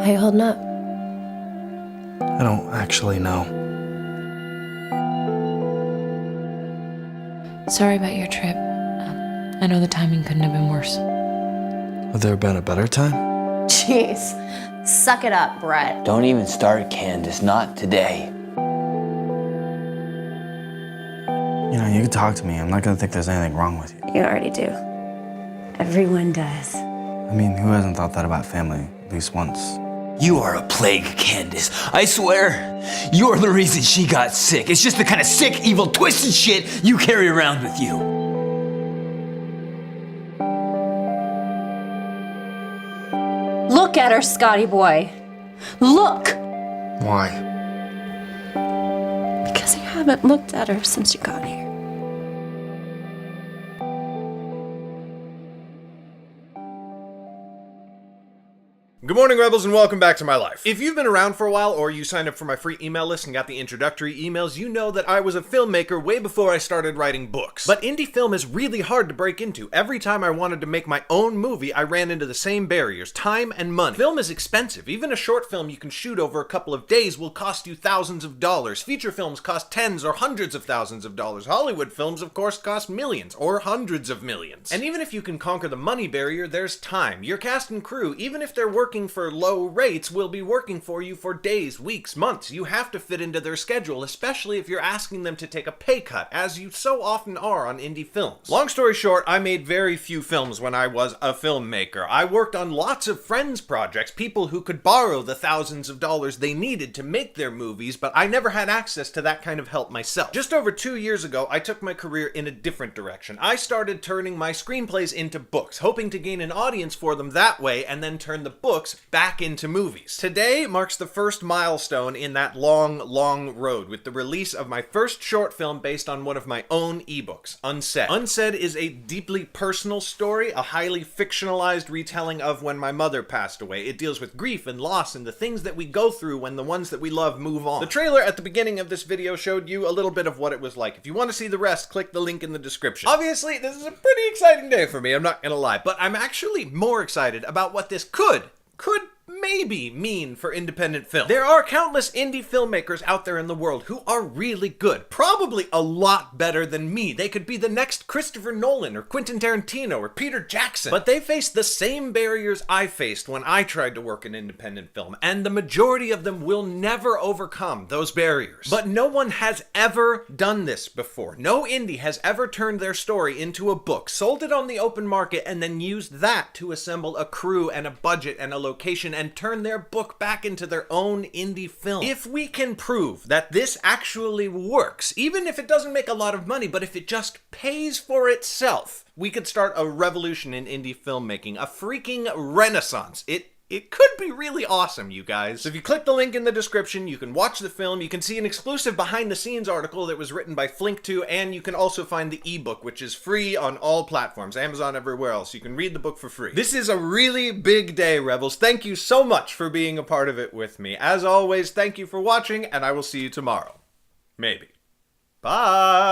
How you holding up? I don't actually know. Sorry about your trip. I know the timing couldn't have been worse. Would there have been a better time? Jeez. Suck it up, Brett. Don't even start, Candace. Not today. You know, you can talk to me. I'm not gonna think there's anything wrong with you. You already do. Everyone does. I mean, who hasn't thought that about family at least once? You are a plague, Candace. I swear, you're the reason she got sick. It's just the kind of sick, evil, twisted shit you carry around with you. Look at her, Scotty boy. Look! Why? Because you haven't looked at her since you got here. Good morning, Rebels, and welcome back to my life. If you've been around for a while, or you signed up for my free email list and got the introductory emails, you know that I was a filmmaker way before I started writing books. But indie film is really hard to break into. Every time I wanted to make my own movie, I ran into the same barriers: time and money. Film is expensive. Even a short film you can shoot over a couple of days will cost you thousands of dollars. Feature films cost tens or hundreds of thousands of dollars. Hollywood films, of course, cost millions or hundreds of millions. And even if you can conquer the money barrier, there's time. Your cast and crew, even if they're working for low rates, will be working for you for days, weeks, months. You have to fit into their schedule, especially if you're asking them to take a pay cut, as you so often are on indie films. Long story short, I made very few films when I was a filmmaker. I worked on lots of friends' projects, people who could borrow the thousands of dollars they needed to make their movies, but I never had access to that kind of help myself. Just over 2 years ago, I took my career in a different direction. I started turning my screenplays into books, hoping to gain an audience for them that way, and then turn the books back into movies. Today marks the first milestone in that long road, with the release of my first short film based on one of my own ebooks, Unsaid. Unsaid is a deeply personal story, a highly fictionalized retelling of when my mother passed away. It deals with grief and loss and the things that we go through when the ones that we love move on. The trailer at the beginning of this video showed you a little bit of what it was like. If you want to see the rest, click the link in the description. Obviously, this is a pretty exciting day for me, I'm not gonna lie, but I'm actually more excited about what this could maybe mean for independent film. There are countless indie filmmakers out there in the world who are really good, probably a lot better than me. They could be the next Christopher Nolan or Quentin Tarantino or Peter Jackson, but they face the same barriers I faced when I tried to work in independent film, and the majority of them will never overcome those barriers. But no one has ever done this before. No indie has ever turned their story into a book, sold it on the open market, and then used that to assemble a crew and a budget and a location and turn their book back into their own indie film. If we can prove that this actually works, even if it doesn't make a lot of money, but if it just pays for itself, we could start a revolution in indie filmmaking, a freaking renaissance. It could be really awesome, you guys. So if you click the link in the description, you can watch the film, you can see an exclusive behind-the-scenes article that was written by Flink2, and you can also find the ebook, which is free on all platforms, Amazon, everywhere else. You can read the book for free. This is a really big day, Rebels. Thank you so much for being a part of it with me. As always, thank you for watching, and I will see you tomorrow. Maybe. Bye!